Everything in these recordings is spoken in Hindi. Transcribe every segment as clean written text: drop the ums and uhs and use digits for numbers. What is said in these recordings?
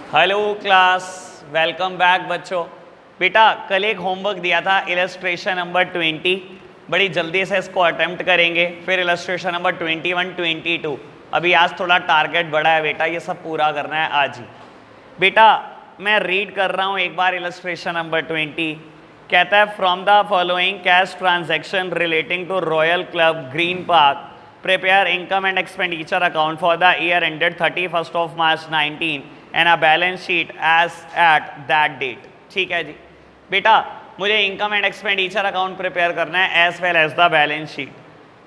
हेलो क्लास, वेलकम बैक बच्चों। बेटा कल एक होमवर्क दिया था इलस्ट्रेशन नंबर 20, बड़ी जल्दी से इसको अटेम्प्ट करेंगे। फिर इलस्ट्रेशन नंबर 21, 22। अभी आज थोड़ा टारगेट बड़ा है बेटा, ये सब पूरा करना है आज ही। बेटा मैं रीड कर रहा हूँ एक बार इलस्ट्रेशन नंबर 20। कहता है from the following cash transaction relating to Royal Club Green Park prepare income and expenditure account for the year ended 31st of March 19 and a balance sheet as at that date। ठीक है जी बेटा, मुझे income and expenditure account prepare करना है as well as the balance sheet.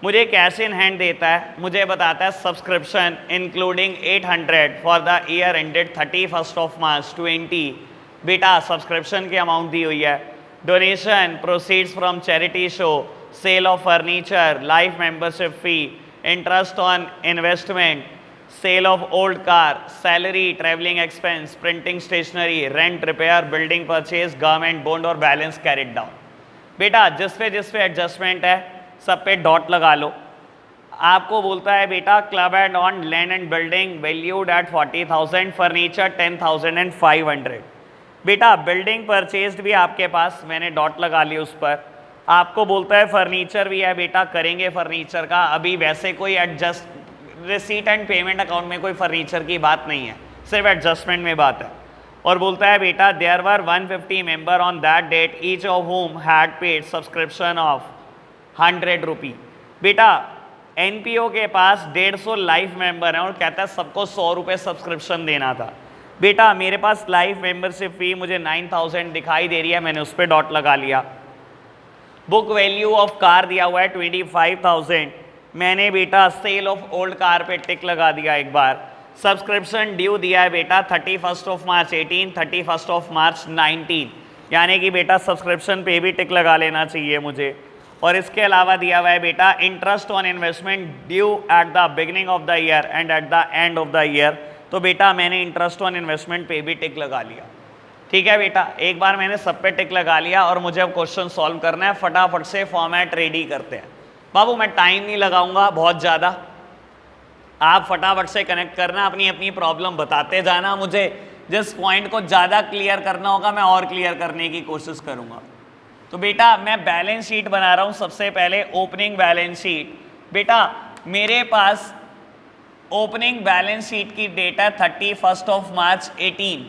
मुझे कैश इन हैंड देता है, मुझे बताता है subscription including 800 for the year ended 31st of March 20। बेटा सब्सक्रिप्शन की अमाउंट दी हुई है। Donation proceeds from charity show, sale of furniture, life membership fee, interest on investment, sale of old car, salary, traveling expense, printing stationery, rent, repair, building purchase, government bond और balance carried down। बेटा जिस पे एडजस्टमेंट है सब पे डॉट लगा लो। आपको बोलता है बेटा club and on land and building valued at 40,000, furniture 10,500। बेटा बिल्डिंग परचेज्ड भी आपके पास, मैंने डॉट लगा ली उस पर। आपको बोलता है फर्नीचर भी है बेटा, करेंगे फर्नीचर का। अभी वैसे कोई adjust receipt and payment account में कोई फर्नीचर की बात नहीं है, सिर्फ एडजस्टमेंट में बात है। और बोलता है बेटा there were 150 member on that date, each of whom had paid subscription of 100 rupee. बेटा एनपीओ के पास 150 लाइफ मेंबर हैं और कहता है सबको 100 रुपये सब्सक्रिप्शन देना था। बेटा मेरे पास लाइफ मेंबरशिप फी मुझे 9,000 दिखाई दे रही है, मैंने उस पर डॉट लगा लिया। बुक वैल्यू ऑफ कार दिया हुआ है 25,000, मैंने बेटा सेल ऑफ ओल्ड कार पे टिक लगा दिया एक बार। सब्सक्रिप्शन ड्यू दिया है बेटा 31st of March 18, 31st of March 19, यानी कि बेटा सब्सक्रिप्शन पे भी टिक लगा लेना चाहिए मुझे। और इसके अलावा दिया हुआ है बेटा interest on investment due eight the beginning of the year and eight the end of the year, तो बेटा मैंने इंटरेस्ट ऑन इन्वेस्टमेंट पे भी टिक लगा लिया। ठीक है बेटा, एक बार मैंने सब पे टिक लगा लिया और मुझे अब क्वेश्चन सॉल्व करना है। फटाफट से फॉर्मेट रेडी करते हैं। बाबू मैं टाइम नहीं लगाऊंगा बहुत ज़्यादा, आप फटाफट से कनेक्ट करना, अपनी अपनी प्रॉब्लम बताते जाना। मुझे जिस पॉइंट को ज़्यादा क्लियर करना होगा मैं और क्लियर करने की कोशिश करूँगा। तो बेटा मैं बैलेंस शीट बना रहा हूँ। सबसे पहले ओपनिंग बैलेंस शीट। बेटा मेरे पास ओपनिंग बैलेंस शीट की डेट है 31st ऑफ मार्च 18,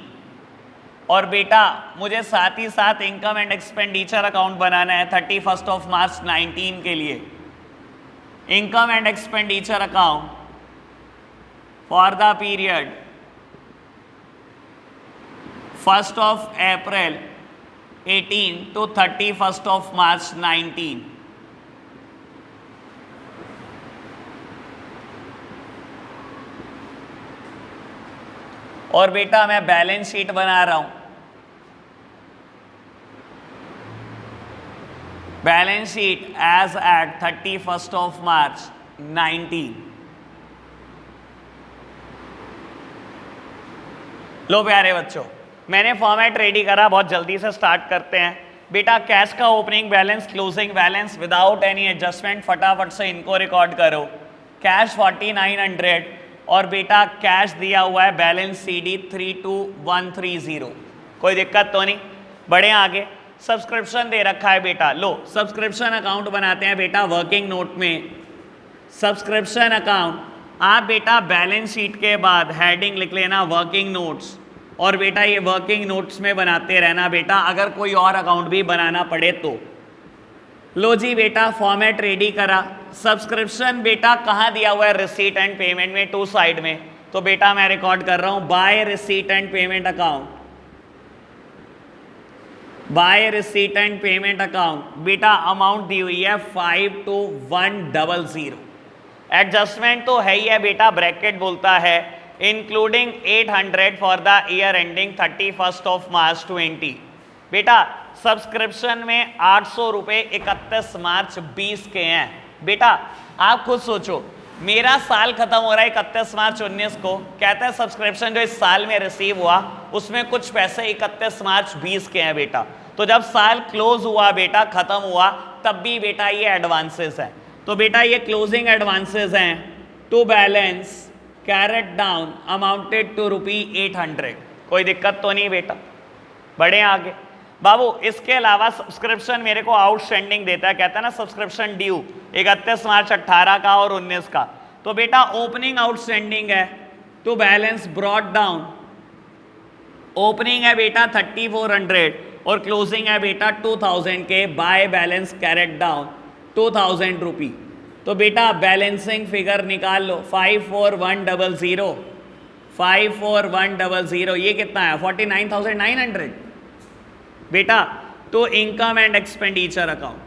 और बेटा मुझे साथ ही साथ इनकम एंड एक्सपेंडिचर अकाउंट बनाना है 31st ऑफ मार्च 19 के लिए। Income and expenditure account for the period 1st of April 18 to 31st of March 19। और बेटा मैं बैलेंस शीट बना रहा हूं। Balance sheet as at 31st of March 19। लो प्यारे बच्चों, मैंने फॉर्मेट रेडी करा, बहुत जल्दी से स्टार्ट करते हैं। बेटा कैश का opening balance, closing balance without any adjustment, फटाफट से इनको रिकॉर्ड करो। कैश 4900 और बेटा कैश दिया हुआ है बैलेंस CD 32130। कोई दिक्कत तो नहीं, बढ़े आगे। सब्सक्रिप्शन दे रखा है बेटा, लो सब्सक्रिप्शन अकाउंट बनाते हैं बेटा वर्किंग नोट में। सब्सक्रिप्शन अकाउंट, आप बेटा बैलेंस शीट के बाद हेडिंग लिख लेना वर्किंग नोट्स, और बेटा ये वर्किंग नोट्स में बनाते रहना बेटा, अगर कोई और अकाउंट भी बनाना पड़े तो। लो जी बेटा फॉर्मेट रेडी करा। सब्सक्रिप्शन बेटा कहाँ दिया हुआ है, रिसीट एंड पेमेंट में, टू साइड में। तो बेटा मैं रिकॉर्ड कर रहा हूँ by receipt and payment account. By receipt and payment account बेटा अमाउंट दी हुई है 52,100। एडजस्टमेंट तो है ही है बेटा, ब्रैकेट बोलता है including 800 for the year ending 31st of March 20। बेटा सब्सक्रिप्शन में 800 रुपये 31 मार्च 20 के हैं। बेटा आप खुद सोचो, मेरा साल खत्म हो रहा है 31 मार्च 19 को, कहता है सब्सक्रिप्शन जो इस साल में रिसीव हुआ उसमें कुछ पैसे 31 मार्च 20 के हैं बेटा। तो जब साल क्लोज हुआ बेटा, खत्म हुआ, तब भी बेटा ये एडवांसेस हैं। तो बेटा ये क्लोजिंग एडवांसेस हैं to balance carried down amounted to ₹800। कोई दिक्कत तो नहीं बेटा, बढ़े आगे। बाबू इसके अलावा सब्सक्रिप्शन मेरे को आउटस्टैंडिंग देता है, कहता है ना सब्सक्रिप्शन ड्यू 31 मार्च 18 का और 19 का। तो बेटा ओपनिंग आउटस्टैंडिंग है तो बैलेंस ब्रॉट डाउन, ओपनिंग है बेटा 3400 और क्लोजिंग है बेटा 2000 के, बाय बैलेंस कैरेट डाउन 2000 रुपी। तो बेटा बैलेंसिंग फिगर निकाल लो 54100, 54100 ये कितना है 49,900 बेटा। तो इनकम एंड एक्सपेंडिचर अकाउंट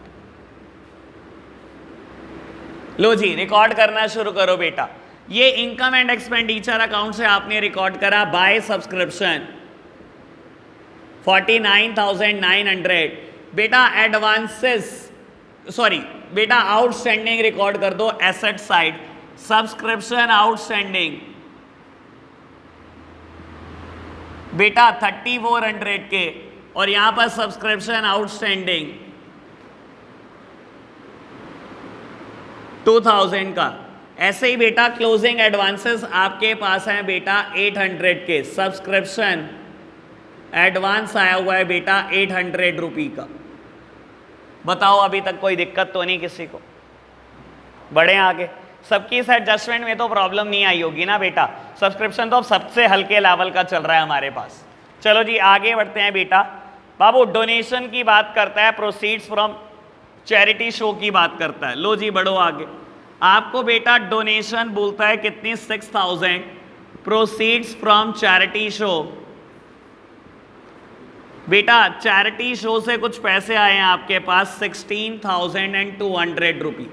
लो जी, रिकॉर्ड करना शुरू करो बेटा। ये इनकम एंड एक्सपेंडिचर अकाउंट से आपने रिकॉर्ड करा बाय सब्सक्रिप्शन 49,900 बेटा। एडवांसेस सॉरी बेटा आउटस्टैंडिंग रिकॉर्ड कर दो एसेट साइड, सब्सक्रिप्शन आउटस्टैंडिंग बेटा 3400 के, और यहां पर सब्सक्रिप्शन आउटस्टैंडिंग 2000 का। ऐसे ही बेटा क्लोजिंग एडवांसेस आपके पास हैं बेटा 800 के, सब्सक्रिप्शन एडवांस आया हुआ है बेटा 800 रुपी का। बताओ अभी तक कोई दिक्कत तो नहीं किसी को, बढ़े आगे। सबकी इस एडजस्टमेंट में तो प्रॉब्लम नहीं आई होगी ना बेटा, सब्सक्रिप्शन तो अब सबसे हल्के लेवल का चल रहा है हमारे पास। चलो जी आगे बढ़ते हैं बेटा। बाबू डोनेशन की बात करता है, प्रोसीड्स फ्रॉम चैरिटी शो की बात करता है। लो जी बढ़ो आगे। आपको बेटा डोनेशन बोलता है कितनी 6000, प्रोसीड्स फ्रॉम चैरिटी शो बेटा चैरिटी शो से कुछ पैसे आए हैं आपके पास 16,200 रुपी।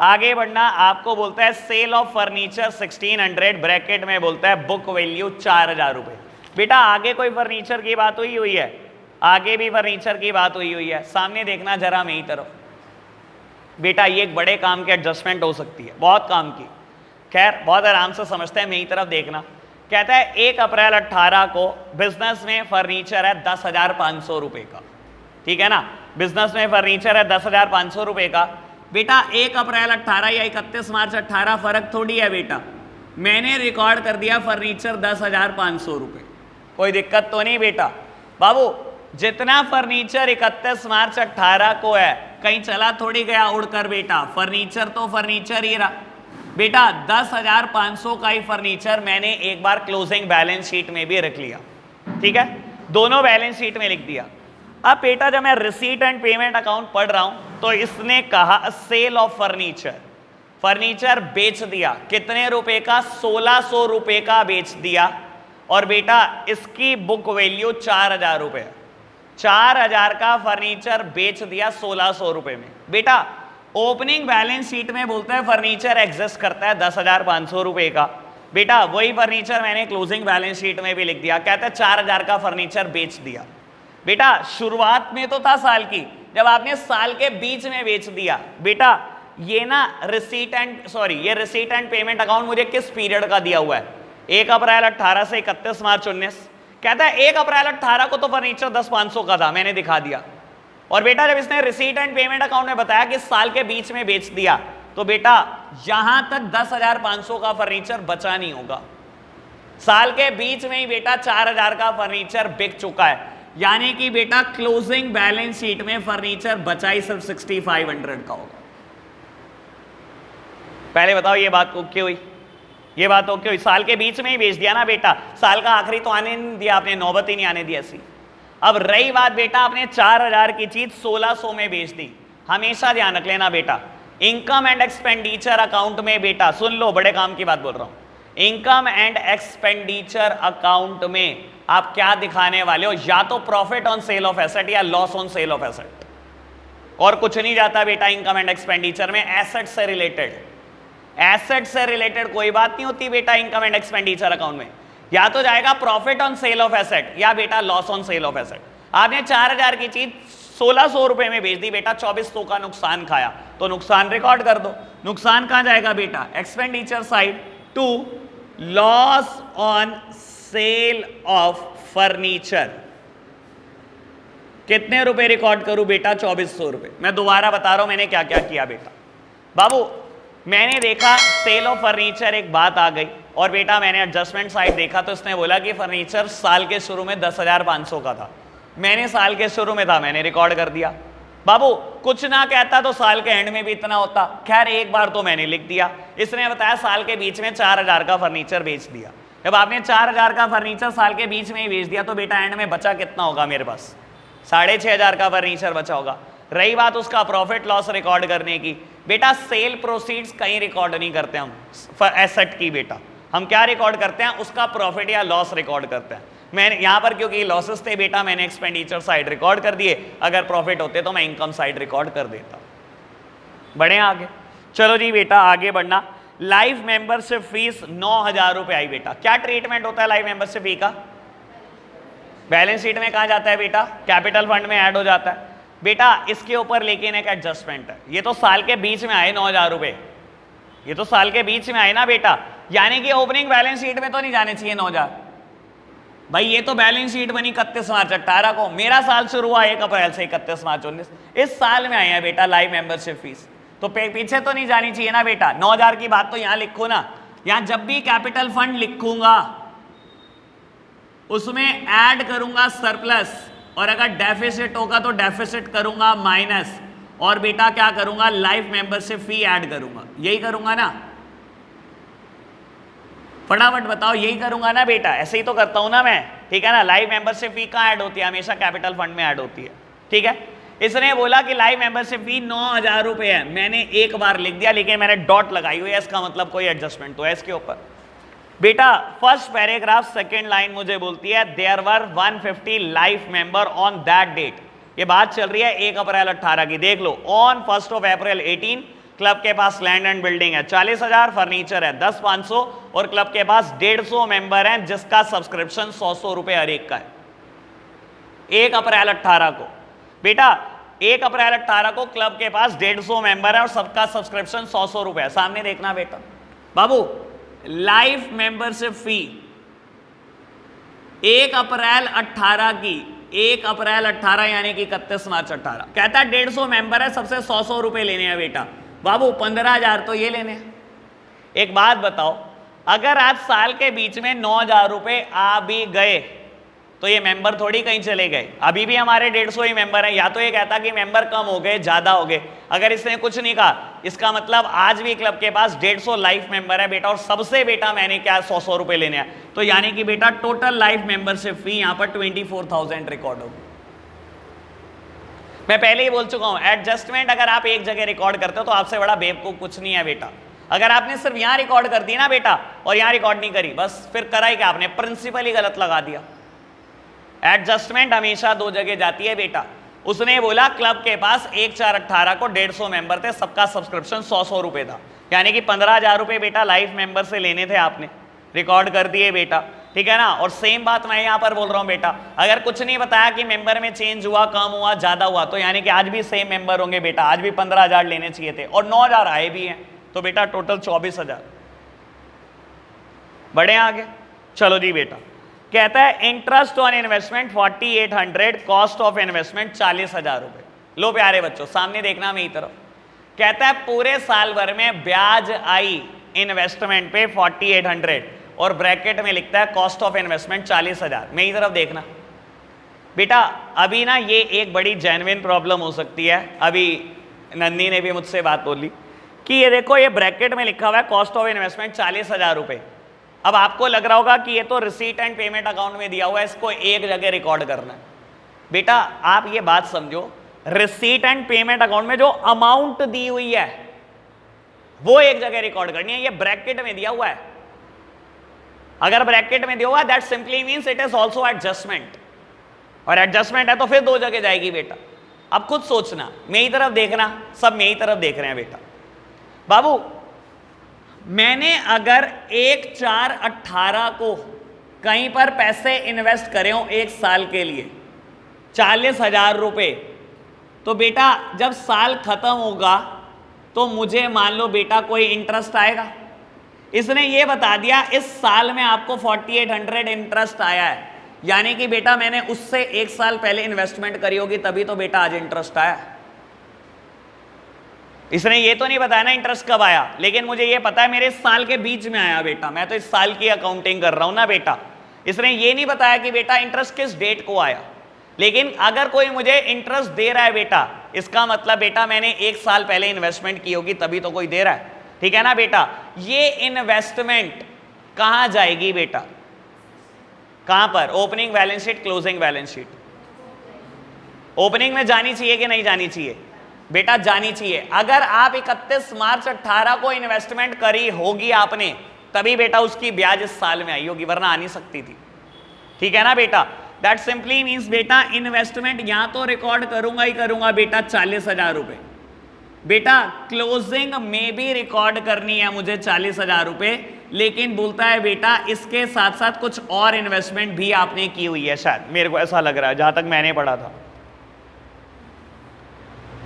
आगे बढ़ना, आपको बोलता है सेल ऑफ फर्नीचर 1600 ब्रैकेट में बोलता है बुक वैल्यू 4000 रुपये। बेटा आगे कोई फर्नीचर की बात हुई है, आगे भी फर्नीचर की बात हुई है, सामने देखना जरा मेरी तरफ बेटा। ये एक बड़े काम की एडजस्टमेंट हो सकती है, बहुत काम की, खैर बहुत आराम से समझते हैं, मेरी तरफ देखना। कहता है 1 अप्रैल 18 को बिजनेस में फर्नीचर है 10,500 रुपये का, ठीक है ना। बिजनेस में फर्नीचर है 10,500 रुपये का बेटा। 1 अप्रैल 18 या 31 मार्च 18 फर्क थोड़ी है बेटा, मैंने रिकॉर्ड कर दिया फर्नीचर 10,500 रुपये, कोई दिक्कत तो नहीं बेटा। बाबू जितना फर्नीचर 31 मार्च 18 को है कहीं चला थोड़ी गया उड़कर बेटा, फर्नीचर तो फर्नीचर ही रहा बेटा। 10,500 का ही फर्नीचर मैंने एक बार क्लोजिंग बैलेंस शीट में भी रख लिया, ठीक है, दोनों बैलेंस शीट में लिख दिया। अब बेटा जब मैं रिसीट एंड पेमेंट अकाउंट पढ़ रहा हूं तो इसने कहा सेल ऑफ फर्नीचर, फर्नीचर बेच दिया कितने रुपए का 1600 रुपए का बेच दिया, और बेटा इसकी बुक वैल्यू 4000 रुपए, 4000 का फर्नीचर बेच दिया 1600 रुपए में बेटा। ओपनिंग बैलेंस शीट में बोलता है फर्नीचर एग्जिस्ट करता है 10,500 रुपए का बेटा, वही फर्नीचर मैंने क्लोजिंग बैलेंस शीट में भी लिख दिया, कहता है 4000 का फर्नीचर बेच दिया बेटा। शुरुआत में तो था साल की, जब आपने साल के बीच में बेच दिया बेटा, ये ना रिसीट एंड पेमेंट अकाउंट मुझे किस पीरियड का दिया हुआ है 1 अप्रैल 18 से 31 मार्च 19। कहता है 1 अप्रैल 18 को तो फर्नीचर 10,500 का था, मैंने दिखा दिया, और बेटा जब इसने रिसीट एंड पेमेंट अकाउंट में बताया कि साल के बीच में बेच दिया तो बेटा यहां तक 10,500 का फर्नीचर बचा नहीं होगा, साल के बीच में ही बेटा 4000 का फर्नीचर बिक चुका है, यानी कि बेटा क्लोजिंग बैलेंस शीट में फर्नीचर बचा ही सिर्फ 6,500 का होगा। पहले बताओ ये बात को क्यों हुई, ये बात तो क्यों हुई, साल के बीच में ही बेच दिया ना बेटा, साल का आखिरी तो आने नहीं दिया आपने, नौबत ही नहीं आने दी ऐसी। अब रही बात बेटा आपने 4000 की चीज 1600 में बेच दी, हमेशा ध्यान रख लेना बेटा इनकम एंड एक्सपेंडिचर अकाउंट में बेटा, सुन लो बड़े काम की बात बोल रहा हूं, इनकम एंड एक्सपेंडिचर अकाउंट में आप क्या दिखाने वाले हो, या तो profit on sale of asset या loss on sale of asset, और कुछ नहीं जाता बेटा इनकम एंड एक्सपेंडिचर में। एसेट से रिलेटेड कोई बात नहीं होती बेटा इनकम एंड एक्सपेंडिचर अकाउंट में, या तो जाएगा profit on sale of asset या बेटा loss on sale of asset. आपने 4000 की चीज 1600 रुपए में बेच दी बेटा, 2400 का नुकसान खाया, तो नुकसान रिकॉर्ड कर दो। नुकसान कहां जाएगा बेटा, expenditure side to loss on sale of furniture. कितने रुपए रिकॉर्ड करूं बेटा, 2400 रुपए। मैं दोबारा बता रहा हूं मैंने क्या क्या किया बेटा। बाबू मैंने देखा सेल ऑफ फर्नीचर एक बात आ गई, और बेटा मैंने एडजस्टमेंट साइड देखा तो इसने बोला कि फर्नीचर साल के शुरू में 10,500 का था। मैंने साल के शुरू में था, मैंने रिकॉर्ड कर दिया। बाबू कुछ ना कहता तो साल के एंड में भी इतना होता। खैर एक बार तो मैंने लिख दिया। इसने बताया साल के बीच में 4,000 का फर्नीचर बेच दिया। जब आपने 4,000 का फर्नीचर साल के बीच में ही बेच दिया तो बेटा एंड में बचा कितना होगा मेरे पास? 6,500 का फर्नीचर बचा होगा। रही बात उसका प्रॉफिट लॉस रिकॉर्ड करने की, बेटा सेल प्रोसीड्स कहीं रिकॉर्ड नहीं करते हम एसेट की। बेटा हम क्या रिकॉर्ड करते हैं? उसका प्रॉफिट या लॉस रिकॉर्ड करते हैं। मैंने यहाँ पर क्योंकि लॉसेस थे बेटा मैंने एक्सपेंडिचर साइड रिकॉर्ड कर दिए, अगर प्रॉफिट होते तो मैं इनकम साइड रिकॉर्ड कर देता। बढ़े आगे, चलो जी बेटा आगे बढ़ना। लाइफ मेंबरशिप फीस 9,000 रुपए आई। बेटा क्या ट्रीटमेंट होता है लाइफ मेंबरशिप फी का? बैलेंस शीट में कहा जाता है बेटा? कैपिटल फंड में ऐड हो जाता है। बेटा इसके ऊपर लेकिन एक एडजस्टमेंट है, ये तो साल के बीच में आए 9,000 रुपए, ये तो साल के बीच में आए ना बेटा, यानी कि ओपनिंग बैलेंस शीट में तो नहीं जाने चाहिए 9,000 भाई। ये तो बैलेंस शीट बनी 31 मार्च 18 को, मेरा साल शुरू हुआ 1 अप्रैल से 31 मार्च 19, इस साल में आए हैं बेटा लाइफ मेंबरशिप फीस, तो पीछे तो नहीं जानी चाहिए ना बेटा। 9,000 की बात तो यहां लिखो ना, यहां जब भी कैपिटल फंड लिखूंगा उसमें ऐड करूंगा सरप्लस, और अगर डेफिसिट होगा तो डेफिसिट करूंगा माइनस, और बेटा क्या करूंगा? लाइफ मेंबरशिप फी ऐड करूंगा। यही करूंगा ना? फटाफट बताओ, यही करूंगा ना बेटा? ऐसे ही तो करता हूं ना मैं, ठीक है ना। लाइफ मेंबरशिप फी कहां ऐड होती है? हमेशा कैपिटल फंड में ऐड होती है, ठीक है। इसने बोला कि लाइफ मेंबरशिप फी 9,000 रुपए है, मैंने एक बार लिख दिया लेकिन मैंने डॉट लगाई हुई है, इसका मतलब कोई एडजस्टमेंट तो है इसके ऊपर। बेटा फर्स्ट पैराग्राफ सेकंड लाइन मुझे बोलती है there were 150 life member on that date. ये बात चल रही है 1 अप्रैल 18 की। देख लो, ऑन 1 अप्रैल 18 क्लब के पास लैंड एंड बिल्डिंग है 40,000, फर्नीचर है 10,500 और क्लब के पास 150 मेंबर हैं जिसका सब्सक्रिप्शन 100 रुपए हर एक का है। 1 अप्रैल 18 को बेटा, 1 अप्रैल 18 को क्लब के पास 150 मेंबर है और सबका सब्सक्रिप्शन 100 रुपए है। सामने देखना बेटा बाबू, लाइफ मेंबरशिप फी 1 अप्रैल 18 की, 1 अप्रैल 18 यानी कि 31 मार्च 18, कहता है 150 मेंबर है, सबसे 100 रुपए लेने हैं बेटा। बाबू 15,000 तो ये लेने हैं। एक बात बताओ, अगर आज साल के बीच में 9,000 रुपए आ भी गए तो ये मेंबर थोड़ी कहीं चले गए, अभी भी हमारे 150 ही मेंबर हैं। या तो ये कहता कि मेंबर कम हो गए ज्यादा हो गए, अगर इसने कुछ नहीं कहा इसका मतलब आज भी क्लब के पास 150 लाइफ मेंबर है बेटा, और सबसे बेटा मैंने क्या 100 रुपए लेने हैं। तो यानी कि बेटा टोटल लाइफ मेंबरशिप फी यहां पर 24,000 रिकॉर्ड होगी। मैं पहले ही बोल चुका हूं, एडजस्टमेंट अगर आप एक जगह रिकॉर्ड करते हो तो आपसे बड़ा बेवकूफ कुछ नहीं है बेटा। अगर आपने सिर्फ यहां रिकॉर्ड कर दी ना बेटा और यहां रिकॉर्ड नहीं करी, बस फिर करा ही क्या आपने? प्रिंसिपल ही गलत लगा दिया। एडजस्टमेंट हमेशा 2 जगह जाती है बेटा। उसने बोला क्लब के पास 1/4/18 को 150 मेंबर थे, सबका सब्सक्रिप्शन 100 रुपए था, यानी कि 15,000 रुपए बेटा लाइफ मेंबर से लेने थे, आपने रिकॉर्ड कर दिए बेटा, ठीक है ना। और सेम बात मैं यहां पर बोल रहा हूं बेटा, अगर कुछ नहीं बताया कि मेंबर में चेंज हुआ, कम हुआ, ज्यादा हुआ, तो यानी कि आज भी सेम मेंबर होंगे बेटा, आज भी 15,000 लेने चाहिए थे और 9,000 आए भी हैं, तो बेटा टोटल 24,000। बढ़े आगे, चलो जी बेटा। कहता है interest on investment 4,800, cost of investment 40,000 रुपए। लो प्यारे बच्चों सामने देखना मेरी तरफ। कहता है पूरे साल भर में ब्याज आई इन्वेस्टमेंट पे 4,800 और ब्रैकेट में लिखता है कॉस्ट ऑफ इन्वेस्टमेंट 40,000। मेरी तरफ देखना बेटा, अभी ना ये एक बड़ी जेन्युइन प्रॉब्लम हो सकती है। अभी नंदी ने भी मुझसे बात बोली कि ये देखो ये ब्रैकेट में लिखा हुआ है कॉस्ट ऑफ इन्वेस्टमेंट 40,000 रुपए। अब आपको लग रहा होगा कि ये तो रिसीट एंड पेमेंट अकाउंट में दिया हुआ है, इसको एक जगह रिकॉर्ड करना है। बेटा आप ये बात समझो, रिसीट एंड पेमेंट अकाउंट में जो अमाउंट दी हुई है वो एक जगह रिकॉर्ड करनी है। ये ब्रैकेट में दिया हुआ है, अगर ब्रैकेट में दिया हुआ है that simply means it is also adjustment, और एडजस्टमेंट है तो फिर 2 जगह जाएगी बेटा। अब खुद सोचना, मेरी तरफ देखना, सब मेरी तरफ देख रहे हैं बेटा। बाबू मैंने अगर 1/4/18 को कहीं पर पैसे इन्वेस्ट करे हो 1 साल के लिए 40,000 रुपए, तो बेटा जब साल खत्म होगा तो मुझे मान लो बेटा कोई इंटरेस्ट आएगा। इसने ये बता दिया इस साल में आपको 4,800 इंटरेस्ट आया है, यानी कि बेटा मैंने उससे 1 साल पहले इन्वेस्टमेंट करी होगी तभी तो बेटा आज इंटरेस्ट आया। इसने ये तो नहीं बताया ना इंटरेस्ट कब आया, लेकिन मुझे ये पता है मेरे इस साल के बीच में आया बेटा, मैं तो इस साल की अकाउंटिंग कर रहा हूं ना बेटा। इसने ये नहीं बताया कि बेटा इंटरेस्ट किस डेट को आया, लेकिन अगर कोई मुझे इंटरेस्ट दे रहा है बेटा, इसका मतलब बेटा मैंने 1 साल पहले इन्वेस्टमेंट की होगी तभी तो कोई दे रहा है, ठीक है ना बेटा। ये इन्वेस्टमेंट कहां जाएगी बेटा, कहां पर, opening balance sheet, closing balance sheet. Opening में जानी चाहिए कि नहीं जानी चाहिए बेटा, जानी चाहिए। अगर आप 31 मार्च 18 को इन्वेस्टमेंट करी होगी आपने, तभी बेटा उसकी ब्याज इस साल में आई होगी, वरना आ नहीं सकती थी, ठीक है ना बेटा। दैट सिंपली मीन्स बेटा इन्वेस्टमेंट यहां तो रिकॉर्ड करूंगा ही करूंगा बेटा 40,000 रुपए, बेटा क्लोजिंग में भी रिकॉर्ड करनी है मुझे 40,000 रुपए, लेकिन बोलता है बेटा इसके साथ साथ कुछ और इन्वेस्टमेंट भी आपने की हुई है, शायद मेरे को ऐसा लग रहा है जहां तक मैंने पढ़ा था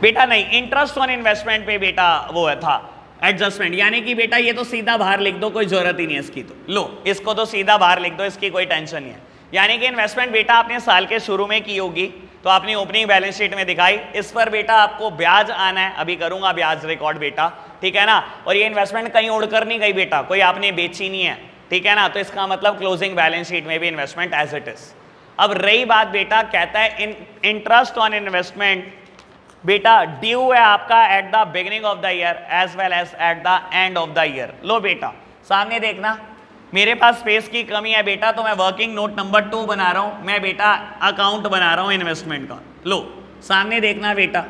बेटा। नहीं, इंटरेस्ट ऑन इन्वेस्टमेंट पे बेटा वो है था एडजस्टमेंट, यानी कि बेटा ये तो सीधा बाहर लिख दो, कोई जरूरत ही नहीं है इसकी, तो लो इसको तो सीधा बाहर लिख दो, इसकी कोई टेंशन नहीं है। यानी कि इन्वेस्टमेंट बेटा आपने साल के शुरू में की होगी, तो आपने ओपनिंग बैलेंस शीट में दिखाई, इस पर बेटा आपको ब्याज आना है, अभी करूंगा ब्याज रिकॉर्ड बेटा, ठीक है ना। और ये इन्वेस्टमेंट कहीं उड़कर नहीं गई बेटा, कोई आपने बेची नहीं है, ठीक है ना। तो इसका मतलब क्लोजिंग बैलेंस शीट में भी इन्वेस्टमेंट एज इट इज। अब रही बात बेटा, कहता है इंटरेस्ट ऑन इन्वेस्टमेंट बेटा ड्यू है आपका at the beginning of the year as well as at the end of the year. लो बेटा सामने देखना, मेरे पास स्पेस की कमी है बेटा, तो मैं वर्किंग नोट नंबर 2 बना रहा हूं, मैं बेटा अकाउंट बना रहा हूं इन्वेस्टमेंट का। लो सामने देखना बेटा,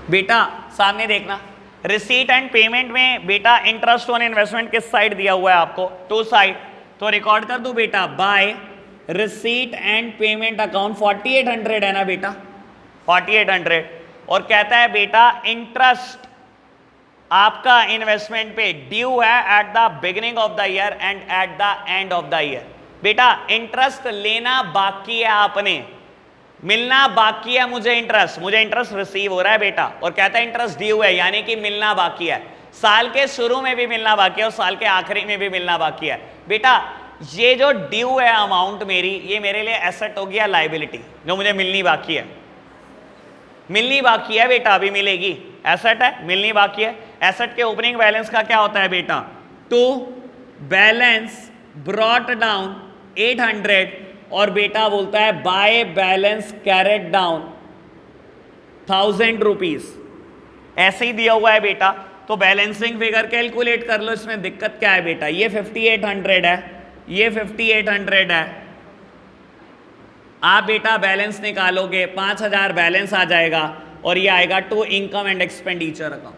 बेटा सामने देखना, रिसीट एंड पेमेंट में बेटा इंटरेस्ट ऑन इन्वेस्टमेंट किस साइड दिया हुआ है आपको, 2 साइड, तो रिकॉर्ड कर दो बेटा by receipt and payment account 4800 है ना बेटा, 4800। और कहता है बेटा इंटरेस्ट आपका इन्वेस्टमेंट पे ड्यू है eight the beginning of the year and eight the end of the year. बेटा इंटरेस्ट लेना बाकी है आपने, मिलना बाकी है मुझे इंटरेस्ट रिसीव हो रहा है बेटा, और कहता है इंटरेस्ट ड्यू है, यानी कि मिलना बाकी है, साल के शुरू में भी मिलना बाकी है और साल के आखिरी में भी मिलना बाकी है। बेटा ये जो ड्यू है अमाउंट मेरी, ये मेरे लिए एसेट हो गया लायबिलिटी, जो मुझे मिलनी बाकी है, मिलनी बाकी है बेटा, अभी मिलेगी, एसेट है, मिलनी बाकी है। एसेट के ओपनिंग बैलेंस का क्या होता है बेटा, टू बैलेंस ब्रॉट डाउन 800, और बेटा बोलता है bye balance carried down 1000 rupees, ऐसे ही दिया हुआ है बेटा। तो बैलेंसिंग फिगर कैलकुलेट कर लो, इसमें दिक्कत क्या है बेटा, ये 5800 है, ये 5800 है, आप बेटा बैलेंस निकालोगे 5000 बैलेंस आ जाएगा, और ये आएगा to income and expenditure account,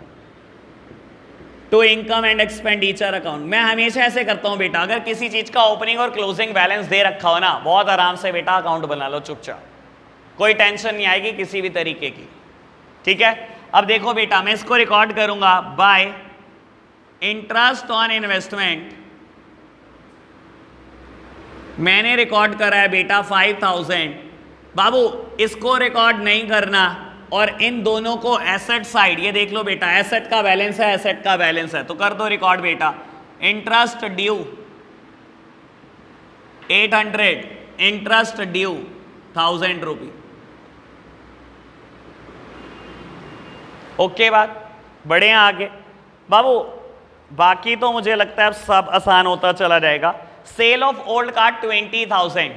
to income and expenditure account. मैं हमेशा ऐसे करता हूं बेटा, अगर किसी चीज का ओपनिंग और क्लोजिंग बैलेंस दे रखा हो ना, बहुत आराम से बेटा अकाउंट बना लो चुपचाप, कोई टेंशन नहीं आएगी किसी भी तरीके की, ठीक है। अब देखो बेटा मैं इसको रिकॉर्ड करूंगा बाय इंटरेस्ट ऑन इन्वेस्टमेंट, मैंने रिकॉर्ड करा है बेटा 5000। बाबू इसको रिकॉर्ड नहीं करना, और इन दोनों को एसेट साइड, ये देख लो बेटा एसेट का बैलेंस है, एसेट का बैलेंस है, तो कर दो रिकॉर्ड बेटा, इंटरेस्ट ड्यू 800, इंटरेस्ट ड्यू 1000 रुपी। ओके बात, बढ़े हैं आगे बाबू, बाकी तो मुझे लगता है अब सब आसान होता चला जाएगा। सेल ऑफ ओल्ड कार 20,000,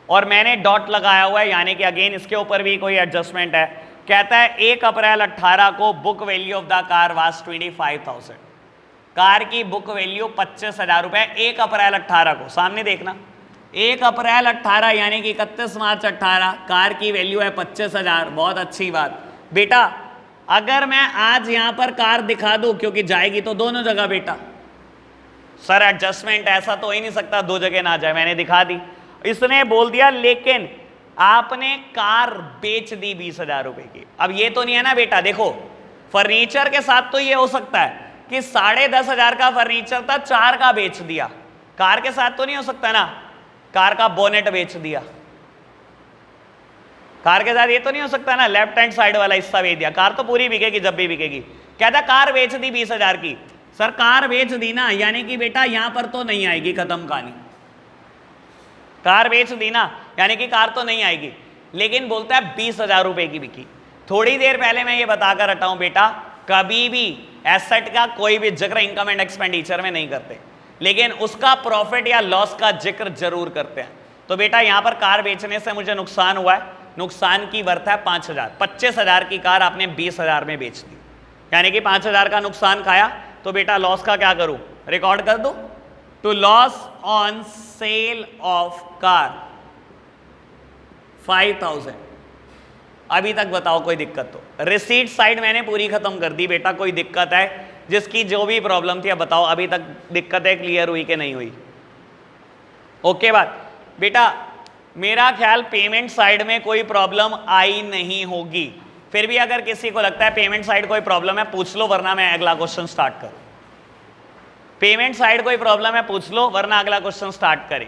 और मैंने डॉट लगाया हुआ है, यानी कि अगेन इसके ऊपर भी कोई एडजस्टमेंट है। कहता है 1 अप्रैल 18 को book value of the car was 25,000, car की बुक वैल्यू 25,000 रुपए 1 अप्रैल 18 को, सामने देखना 1 अप्रैल 18 यानी कि 31 मार्च 18, कार की वैल्यू है 25,000। बहुत अच्छी बात बेटा, अगर मैं आज यहां पर कार दिखा दूं, क्योंकि जाएगी तो दोनों जगह बेटा, सर एडजस्टमेंट ऐसा तो हो ही नहीं सकता 2 जगह ना जाए, मैंने दिखा दी, इसने बोल दिया लेकिन आपने कार बेच दी 20,000 रुपए की। अब ये तो नहीं है ना बेटा, देखो फर्नीचर के साथ तो ये हो सकता है कि 10,500 का फर्नीचर था, 4 का बेच दिया, कार के साथ तो नहीं हो सकता ना, कार का बोनेट बेच दिया, कार के साथ ये तो नहीं हो सकता ना, लेफ्ट हैंड साइड वाला हिस्सा बेच दिया, कार तो पूरी बिकेगी जब भी बिकेगी। कहता कार बेच दी 20,000 की। सर कार बेच दी ना, यानी कि बेटा यहां पर तो नहीं आएगी, खत्म कहानी। कार बेच दी ना, यानी कि कार तो नहीं आएगी, लेकिन बोलता है 20,000 रुपए की बिकी। थोड़ी देर पहले मैं ये बताकर हटा हूं बेटा, कभी भी एसेट का कोई भी जिक्र इनकम एंड एक्सपेंडिचर में नहीं करते, लेकिन उसका प्रॉफिट या लॉस का जिक्र जरूर करते हैं। तो बेटा यहां पर कार बेचने से मुझे नुकसान हुआ है, नुकसान की वर्थ है 5,000। 25,000 की कार आपने 20,000 में बेच दी, यानी कि 5,000 का नुकसान खाया। तो बेटा लॉस का क्या करूं, रिकॉर्ड कर दूं। To loss on sale of car 5,000। अभी तक बताओ कोई दिक्कत तो? रिसीट साइड मैंने पूरी खत्म कर दी बेटा, कोई दिक्कत है? जिसकी जो भी प्रॉब्लम थी अब बताओ, अभी तक दिक्कतें क्लियर हुई कि नहीं हुई? ओके बात बेटा, मेरा ख्याल पेमेंट साइड में कोई प्रॉब्लम आई नहीं होगी। फिर भी अगर किसी को लगता है पेमेंट साइड कोई प्रॉब्लम है पूछ लो, वरना मैं अगला क्वेश्चन स्टार्ट करूं। पेमेंट साइड कोई प्रॉब्लम है पूछ लो, वरना अगला क्वेश्चन स्टार्ट करें।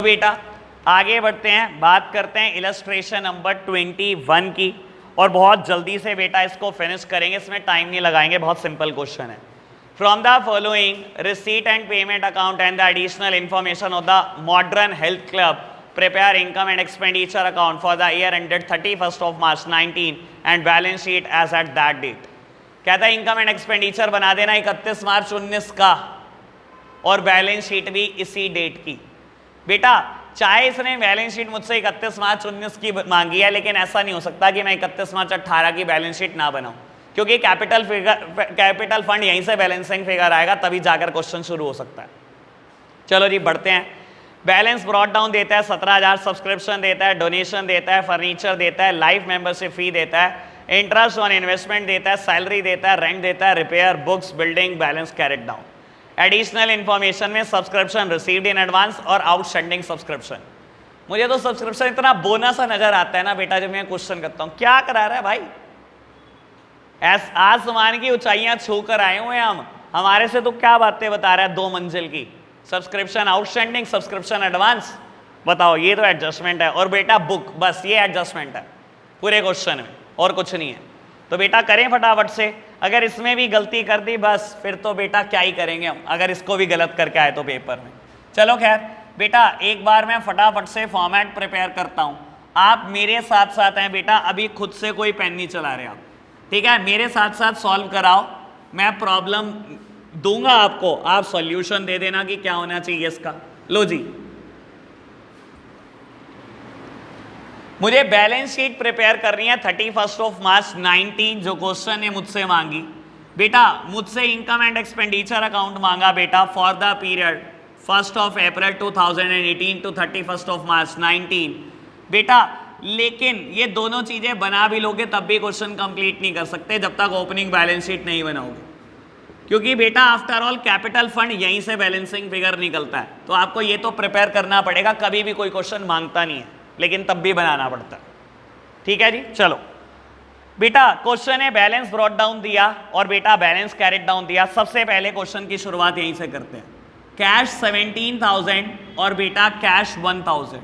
बेटा आगे बढ़ते हैं, बात करते हैं इलस्ट्रेशन नंबर 21 की, और बहुत जल्दी से बेटा इसको फिनिश करेंगे, इसमें टाइम नहीं लगाएंगे, बहुत सिंपल क्वेश्चन है। From the following receipt and payment account and the additional information of the modern health club prepare income and expenditure account for the year ended 31st of March 19 and balance sheet as at that date। कहता है इनकम एंड एक्सपेंडिचर बना देना 31 मार्च 19 का, और बैलेंस शीट भी इसी डेट की। बेटा चाहे इसने बैलेंस शीट मुझसे 31 मार्च 19 की मांगी है, लेकिन ऐसा नहीं हो सकता कि मैं 31 मार्च 18 की बैलेंस शीट ना बनाऊं, क्योंकि कैपिटल फंड यहीं से बैलेंसिंग फिगर आएगा, तभी जाकर क्वेश्चन शुरू हो सकता है। चलो जी बढ़ते हैं। बैलेंस ब्रॉट डाउन देता है 17,000, सब्सक्रिप्शन देता है, डोनेशन देता है, फर्नीचर देता है, लाइफ मेंबरशिप फी देता है, इंटरेस्ट ऑन इन्वेस्टमेंट देता है, सैलरी देता है, रेंट देता है, repair, books, building, balance carried down. Additional information में सब्सक्रिप्शन रिसीव्ड इन एडवांस और आउटस्टैंडिंग सब्सक्रिप्शन। मुझे तो सब्सक्रिप्शन इतना बोनस सा नजर आता है ना बेटा, जब मैं क्वेश्चन करता हूँ क्या करा रहा है भाई, आसमान की ऊंचाइयां छू कर आए हुए हम, हमारे से तो क्या बातें बता रहा है 2 मंजिल की। सब्सक्रिप्शन आउटस्टैंडिंग, सब्सक्रिप्शन एडवांस, बताओ ये तो एडजस्टमेंट है, और बेटा बुक, बस ये एडजस्टमेंट है पूरे क्वेश्चन में, और कुछ नहीं है। तो बेटा करें फटाफट से, अगर इसमें भी गलती कर दी बस फिर तो बेटा क्या ही करेंगे हम, अगर इसको भी गलत करके आए तो पेपर में। चलो खैर बेटा एक बार मैं फटाफट से फॉर्मेट प्रिपेयर करता हूँ, आप मेरे साथ साथ हैं बेटा, अभी खुद से कोई पेन नहीं चला रहे आप, ठीक है? मेरे साथ साथ सॉल्व कराओ, मैं प्रॉब्लम दूंगा आपको, आप सॉल्यूशन दे देना कि क्या होना चाहिए इसका। लो जी, मुझे बैलेंस शीट प्रिपेयर करनी है 31st ऑफ मार्च 19, जो क्वेश्चन ने मुझसे मांगी। बेटा मुझसे इनकम एंड एक्सपेंडिचर अकाउंट मांगा बेटा for the period 1st of April 2018 to 31st of March 19। बेटा लेकिन ये दोनों चीजें बना भी लोगे तब भी क्वेश्चन कंप्लीट नहीं कर सकते जब तक ओपनिंग बैलेंस शीट नहीं बनाओगे, क्योंकि बेटा आफ्टर ऑल कैपिटल फंड यहीं से बैलेंसिंग फिगर निकलता है। तो आपको ये तो प्रिपेयर करना पड़ेगा, कभी भी कोई क्वेश्चन मांगता नहीं है लेकिन तब भी बनाना पड़ता है, ठीक है जी। चलो बेटा क्वेश्चन है बैलेंस ब्रॉट डाउन दिया और बेटा बैलेंस कैरेट डाउन दिया। सबसे पहले क्वेश्चन की शुरुआत यहीं से करते हैं। कैश 17,000 और बेटा कैश 1,000,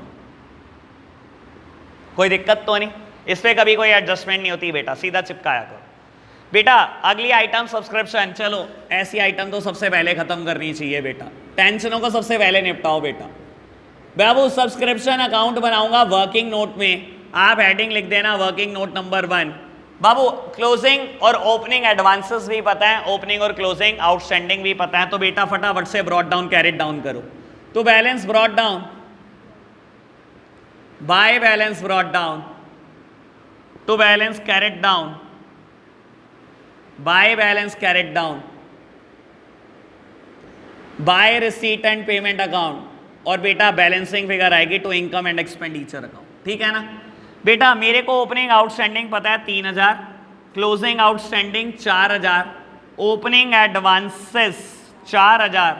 कोई दिक्कत तो नहीं, इस पे कभी कोई एडजस्टमेंट नहीं होती बेटा, सीधा चिपकाया करो। बेटा अगली आइटम सब्सक्रिप्शन, चलो ऐसी आइटम तो सबसे पहले खत्म करनी चाहिए बेटा, टेंशनों को सबसे पहले निपटाओ बेटा। बाबू सब्सक्रिप्शन अकाउंट बनाऊंगा वर्किंग नोट में, आप हेडिंग लिख देना वर्किंग नोट नंबर 1। बाबू क्लोजिंग और ओपनिंग एडवांसेस भी पता है, ओपनिंग और क्लोजिंग आउटस्टैंडिंग भी पता है, तो बेटा फटाफट से ब्रॉट डाउन कैरेट डाउन करो। तो balance brought down by balance brought down to balance carried down by balance carried down by receipt and payment account, और बेटा बैलेंसिंग फिगर आएगी to income and expenditure account, ठीक है ना बेटा। मेरे को ओपनिंग आउटस्टैंडिंग पता है 3,000, क्लोजिंग आउटस्टैंडिंग 4,000, ओपनिंग एडवांसेस 4,000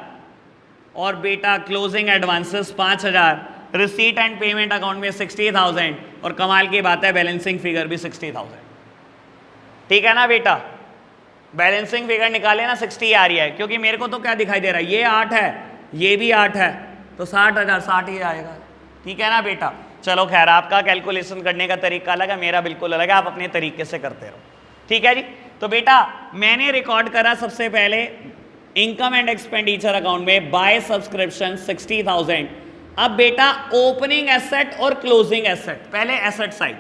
और बेटा closing advances 5,000, receipt and payment account में 60,000 और कमाल की बात है बैलेंसिंग फिगर भी 60,000, ठीक है ना बेटा। बैलेंसिंग फिगर निकाले ना 60 आ रही है, क्योंकि मेरे को तो क्या दिखाई दे रहा है, ये 8 है ये भी 8 है, तो 60,000 60 ही आएगा, ठीक है ना बेटा। चलो खैर, आपका कैलकुलेशन करने का तरीका अलग है, मेरा बिल्कुल अलग है, आप अपने तरीके से करते रहो। ठीक है जी। तो बेटा मैंने रिकॉर्ड करा सबसे पहले इनकम एंड एक्सपेंडिचर अकाउंट में बाय सब्सक्रिप्शन 60,000। अब बेटा ओपनिंग एसेट और क्लोजिंग एसेट, पहले एसेट साइड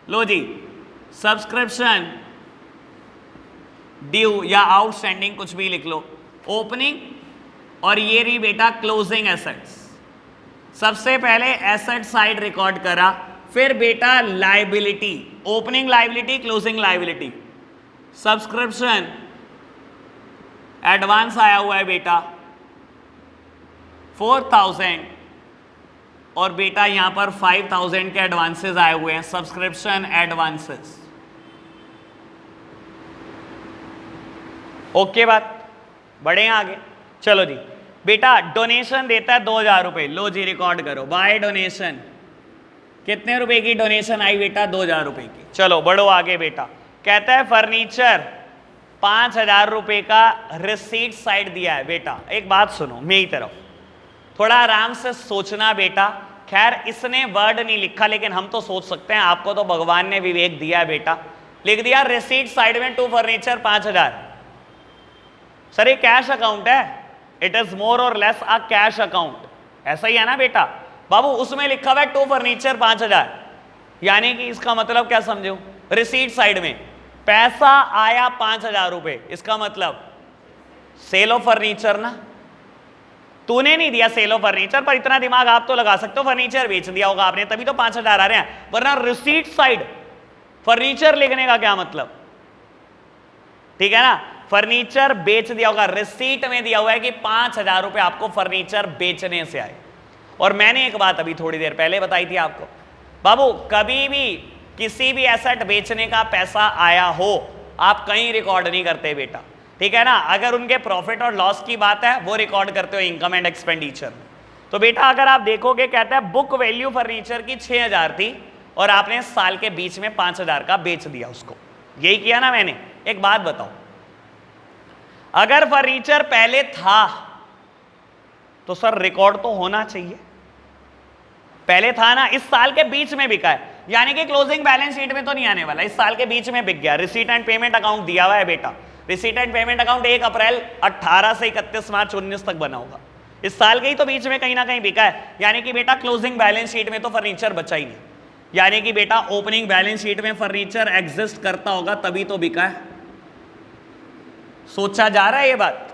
लो जी, सब्सक्रिप्शन ड्यू या आउटस्टैंडिंग कुछ भी लिख लो, ओपनिंग, और ये रही बेटा क्लोजिंग एसेट्स। सबसे पहले एसेट साइड रिकॉर्ड करा, फिर बेटा liability, opening liability, closing liability. Subscription advance आया हुआ है बेटा 4,000, और बेटा यहां पर 5,000 के एडवांसेस आए हुए हैं, सब्सक्रिप्शन एडवांसेस। ओके बात, बढ़े आगे। चलो जी बेटा डोनेशन देता है 2,000 रुपए, लो जी रिकॉर्ड करो, बाय डोनेशन, कितने रुपए की डोनेशन आई बेटा? 2,000 रुपए की। चलो बढ़ो आगे बेटा, कहता है फर्नीचर 5,000 रुपए का रिसीट साइड दिया है। बेटा एक बात सुनो मेरी तरफ, थोड़ा आराम से सोचना बेटा। खैर इसने वर्ड नहीं लिखा, लेकिन हम तो सोच सकते हैं, आपको तो भगवान ने विवेक दिया है बेटा। लिख दिया रिसीट साइड में टू फर्नीचर 5,000। सर ये कैश अकाउंट है, इट इज मोर और लेस अ कैश अकाउंट, ऐसा ही है ना बेटा? बाबू उसमें लिखा हुआ है टू फर्नीचर 5,000, यानी कि इसका मतलब क्या समझो, रिसीट साइड में पैसा आया 5,000 रुपए, इसका मतलब सेल ऑफ फर्नीचर ना। तूने नहीं दिया सेल ऑफ फर्नीचर, पर इतना दिमाग आप तो लगा सकते हो, फर्नीचर बेच दिया होगा आपने, तभी तो 5,000 आ रहे हैं, वरना रिसीट साइड फर्नीचर लिखने का क्या मतलब? ठीक है ना, फर्नीचर बेच दिया होगा, रिसीट में दिया हुआ है कि 5,000 रुपए आपको फर्नीचर बेचने से आए। और मैंने एक बात अभी थोड़ी देर पहले बताई थी आपको, बाबू कभी भी किसी भी एसेट बेचने का पैसा आया हो, आप कहीं रिकॉर्ड नहीं करते बेटा, ठीक है ना? अगर उनके प्रॉफिट और लॉस की बात है वो रिकॉर्ड करते हो इनकम एंड एक्सपेंडिचर। तो बेटा अगर आप देखोगे, कहता है बुक वैल्यू फर्नीचर की 6,000 थी और आपने साल के बीच में 5,000 का बेच दिया उसको, यही किया ना मैंने? एक बात बताओ, अगर फर्नीचर पहले था तो सर रिकॉर्ड तो होना चाहिए, पहले था ना, इस साल के बीच में बिका है, यानी कि क्लोजिंग बैलेंस शीट में तो नहीं आने वाला, इस साल के बीच में बिक गया। रिसीट एंड पेमेंट अकाउंट दिया हुआ है बेटा, रिसीट एंड पेमेंट अकाउंट 1 अप्रैल 18 से 31 मार्च 19 तक बना होगा, इस साल के ही तो बीच में कहीं ना कहीं बिका है, यानी कि बेटा क्लोजिंग बैलेंस शीट में तो फर्नीचर बचा ही नहीं, यानी कि बेटा ओपनिंग बैलेंस शीट में फर्नीचर एग्जिस्ट करता होगा तभी तो बिका है। सोचा जा रहा है ये बात?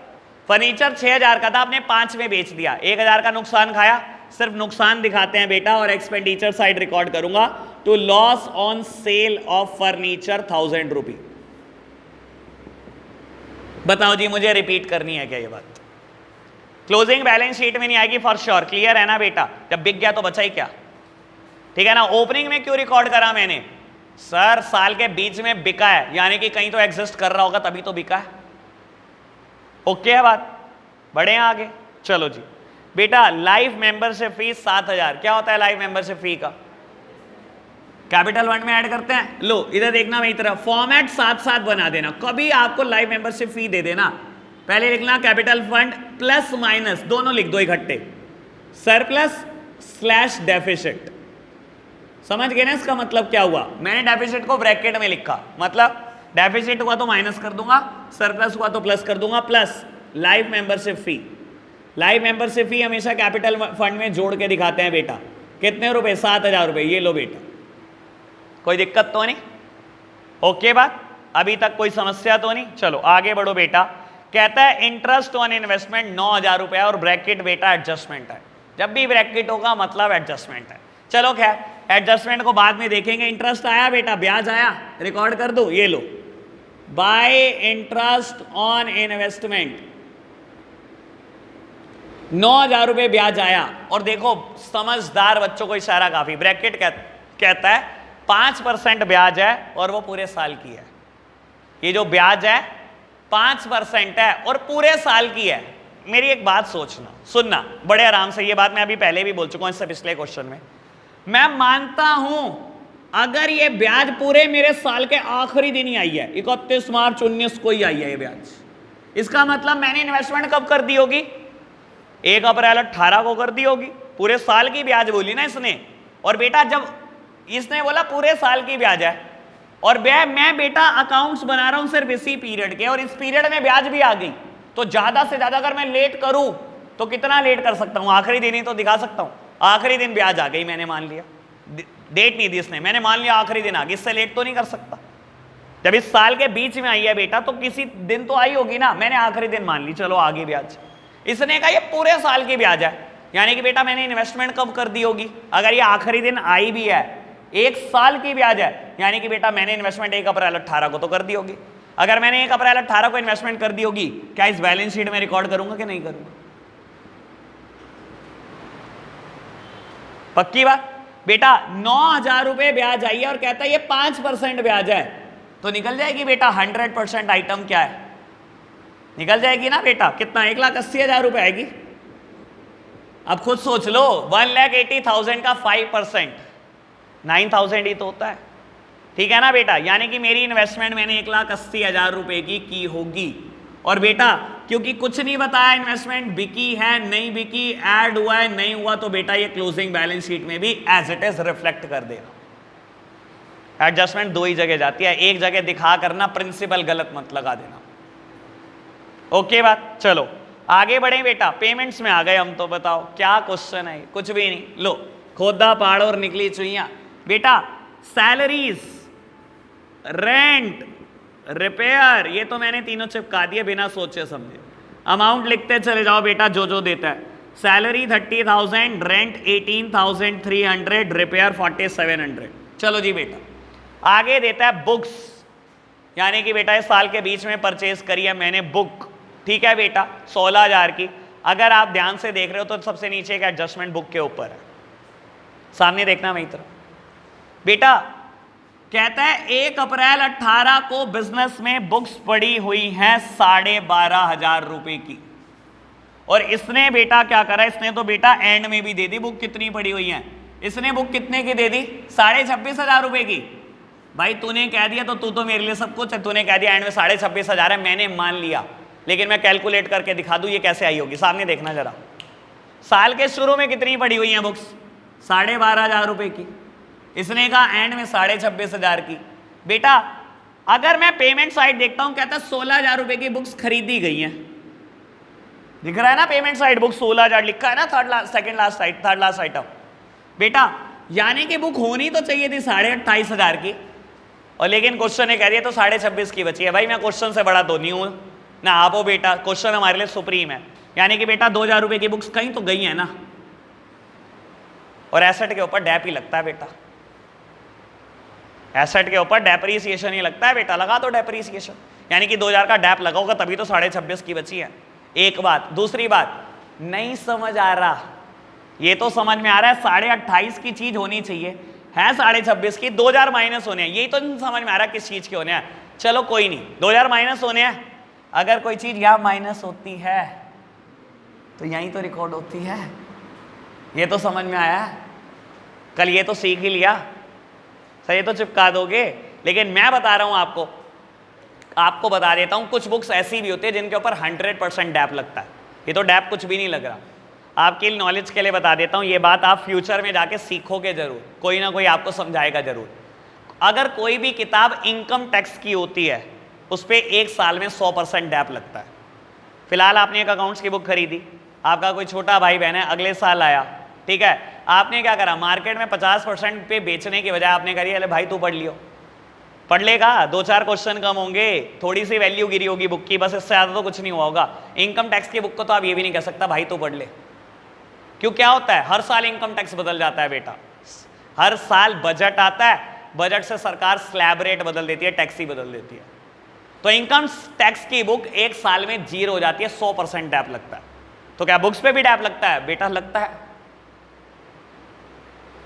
फर्नीचर 6,000 का था, आपने 5 में बेच दिया, 1,000 का नुकसान खाया, सिर्फ नुकसान दिखाते हैं बेटा, और एक्सपेंडिचर साइड रिकॉर्ड करूंगा तो loss on sale of furniture 1,000 रुपी। बताओ जी मुझे रिपीट करनी है क्या ये बात? क्लोजिंग बैलेंस शीट में नहीं आएगी फॉर श्योर, क्लियर है ना बेटा? जब बिक गया तो बचा ही क्या, ठीक है ना? ओपनिंग में क्यों रिकॉर्ड करा मैंने? सर साल के बीच में बिका है, यानी कि कहीं तो एग्जिस्ट कर रहा होगा तभी तो बिका है। ओके है बात, बढ़े आगे। चलो जी बेटा लाइफ मेंबरशिप फीस 7,000, क्या होता है लाइफ मेंबरशिप फी का? कैपिटल फंड में ऐड करते हैं। लो इधर देखना मेरी तरफ, फॉर्मेट साथ साथ बना देना, कभी आपको लाइफ मेंबरशिप फी दे देना पहले लिखना कैपिटल फंड प्लस माइनस दोनों लिख दो इकट्ठे, सरप्लस स्लैश डेफिसिट। समझ गए ना इसका मतलब क्या हुआ? मैंने डेफिसिट को ब्रैकेट में लिखा, मतलब डेफिसिट हुआ तो माइनस कर दूंगा, सरप्लस हुआ तो प्लस कर दूंगा, प्लस लाइफ मेंबरशिप फी। लाइफ मेंबरशिप फी हमेशा कैपिटल फंड में जोड़ के दिखाते हैं बेटा। कितने रुपए? 7,000 रुपए, ये लो बेटा, कोई दिक्कत तो नहीं? ओके बात, अभी तक कोई समस्या तो नहीं? चलो आगे बढ़ो बेटा। कहता है इंटरेस्ट ऑन इन्वेस्टमेंट 9,000 रुपए और ब्रैकेट बेटा एडजस्टमेंट है, जब भी ब्रैकेट होगा मतलब एडजस्टमेंट है। चलो खैर एडजस्टमेंट को बाद में देखेंगे। इंटरेस्ट आया बेटा, ब्याज आया, रिकॉर्ड कर दो, ये लो, बाय इंटरेस्ट ऑन इन्वेस्टमेंट 9,000 रुपए ब्याज आया। और देखो समझदार बच्चों को इशारा काफी, ब्रैकेट कहता है 5% ब्याज है और वो पूरे साल की है। ये जो ब्याज है 5% है और पूरे साल की है। मेरी एक बात सोचना, सुनना बड़े आराम से, ये बात मैं अभी पहले भी बोल चुका हूं इससे पिछले क्वेश्चन में। मैं मानता हूं अगर ये ब्याज पूरे मेरे साल के आखिरी दिन ही आई है, 31 मार्च 19 को ही आई है ये ब्याज, इसका मतलब मैंने इन्वेस्टमेंट कब कर दी होगी? 1 अप्रैल 18 को कर दी होगी। पूरे साल की ब्याज बोली ना इसने, और बेटा जब इसने बोला पूरे साल की ब्याज है, और मैं बेटा अकाउंट्स बना रहा हूं सिर्फ इसी पीरियड के, और इस पीरियड में ब्याज भी आ गई, तो ज्यादा से ज्यादा अगर मैं लेट करूं तो कितना लेट कर सकता हूं? आखिरी दिन ही तो दिखा सकता हूं। आखिरी दिन ब्याज आ गई, मैंने मान लिया, डेट नहीं दी इसने, मैंने मान लिया आखिरी दिन आ गई, इससे लेट तो नहीं कर सकता। जब इस साल के बीच में आई है बेटा तो किसी दिन तो आई होगी ना, मैंने आखिरी दिन मान ली, चलो आगे ब्याज। इसने कहा ये पूरे साल की ब्याज है, यानी कि बेटा मैंने इन्वेस्टमेंट कब कर दी होगी? अगर ये आखिरी दिन आई भी है, एक साल की ब्याज है, यानी कि बेटा मैंने इन्वेस्टमेंट 1 अप्रैल 18 को तो कर दी होगी। अगर मैंने 1 अप्रैल 18 को इन्वेस्टमेंट कर दी होगी, क्या इस बैलेंस शीट में रिकॉर्ड करूंगा कि नहीं करूंगा? पक्की बात। बेटा 9,000 रुपए ब्याज आई है और कहता है ये 5% ब्याज है, तो निकल जाएगी बेटा 100% आइटम क्या है? निकल जाएगी ना बेटा। कितना? 1,80,000 रुपए आएगी। अब खुद सोच लो, 1,80,000 का 5% 9,000 ही तो होता है, ठीक है ना बेटा। यानी कि मेरी इन्वेस्टमेंट मैंने 1,80,000 रुपए की होगी, और बेटा क्योंकि कुछ नहीं बताया इन्वेस्टमेंट बिकी है नहीं बिकी, ऐड हुआ है नहीं हुआ, तो बेटा ये क्लोजिंग बैलेंस शीट में भी एज इट इज रिफ्लेक्ट कर देगा। एडजस्टमेंट 2 ही जगह जाती है, एक जगह दिखा करना, प्रिंसिपल गलत मत लगा देना। ओके बात। चलो आगे बढ़े बेटा, पेमेंट्स में आ गए हम, तो बताओ क्या क्वेश्चन है? कुछ भी नहीं, लो खोदा पहाड़ और निकली चुईया। बेटा सैलरीज, रेंट, रिपेयर, ये तो मैंने तीनों चिपका दिए बिना सोचे समझे। अमाउंट लिखते चले जाओ बेटा जो जो देता है। Salary 30,000, rent 18,300, repair 4,700। चलो जी बेटा, आगे देता है बुक्स, यानी कि बेटा इस साल के बीच में परचेज करी है मैंने बुक, ठीक है बेटा 16,000 की। अगर आप ध्यान से देख रहे हो तो सबसे नीचे एक एडजस्टमेंट बुक के ऊपर है, सामने देखना मेरी तरफ। बेटा कहता है 1 अप्रैल 18 को बिजनेस में बुक्स पड़ी हुई हैं 12,500 रुपए की, और इसने बेटा क्या करा, इसने तो बेटा एंड में भी दे दी बुक कितनी पड़ी हुई है। इसने बुक कितने की दे दी? 26,500 रुपए की। भाई तूने कह दिया तो तू तो मेरे लिए सब कुछ है, तूने कह दिया एंड में 26,500 है, मैंने मान लिया, लेकिन मैं कैलकुलेट करके दिखा दूं ये कैसे आई होगी। सामने देखना जरा, साल के शुरू में कितनी पड़ी हुई है बुक्स? 12,500 रुपए की। इसने कहा एंड में 26,500 की। बेटा अगर मैं पेमेंट साइड देखता हूं, कहता है 16,000 रुपए की बुक्स खरीदी गई हैं। दिख रहा है ना पेमेंट साइड, बुक 16,000 लिखा है ना, थर्ड लास्ट आइटम। बेटा यानी कि बुक होनी तो चाहिए थी 28,500 की, और लेकिन क्वेश्चन ने कह दिया तो 26,500 की बची है। भाई मैं क्वेश्चन से बड़ा तो नहीं हूं ना आप हो बेटा, क्वेश्चन हमारे लिए सुप्रीम है। यानी कि बेटा 2,000 रुपए की बुक्स कहीं तो गई है ना, और एसेट के ऊपर डैप ही लगता है बेटा, एसेट के ऊपर डेप्रीसिएशन ही लगता है बेटा, लगा दो डेप्रीसिएशन, यानी कि 2,000 का डैप लगाओगे तभी तो 26,500 की बची है। एक बात। दूसरी बात, नहीं समझ आ रहा, ये तो समझ में आ रहा है 28,500 की चीज होनी चाहिए, है 26,500 की, 2,000 माइनस होने हैं, यही तो नहीं समझ में आ रहा किस चीज के होने हैं। चलो कोई नहीं, 2,000 माइनस होने हैं, अगर कोई चीज यहां माइनस होती है तो यहीं तो रिकॉर्ड होती है, ये तो समझ में आया, कल ये तो सीख ही लिया, सही तो चिपका दोगे। लेकिन मैं बता रहा हूं आपको बता देता हूं, कुछ बुक्स ऐसी भी होती है जिनके ऊपर 100% डैप लगता है, ये तो डैप कुछ भी नहीं लग रहा। आपकी नॉलेज के लिए बता देता हूं, ये बात आप फ्यूचर में जाके सीखोगे जरूर, कोई ना कोई आपको समझाएगा जरूर। अगर कोई भी किताब इनकम टैक्स की होती है उस पर 1 साल में 100% डैप लगता है। फिलहाल आपने एक अकाउंट्स की बुक खरीदी, आपका कोई छोटा भाई बहन है अगले साल आया, ठीक है, आपने क्या करा, मार्केट में 50% पे बेचने की बजाय आपने करी अरे भाई तू पढ़ लियो, पढ़ लेगा, 2-4 क्वेश्चन कम होंगे, थोड़ी सी वैल्यू गिरी होगी बुक की, बस इससे ज़्यादा तो कुछ नहीं हुआ होगा। इनकम टैक्स की बुक को तो आप ये भी नहीं कह सकता भाई तू पढ़ ले, क्यों, क्या होता है हर साल इनकम टैक्स बदल जाता है बेटा, हर साल बजट आता है, बजट से सरकार स्लैब रेट बदल देती है, टैक्स ही बदल देती है, तो इनकम टैक्स की बुक 1 साल में 0 हो जाती है, 100% डैप लगता है। तो क्या बुक्स पे भी डैप लगता है बेटा? लगता है,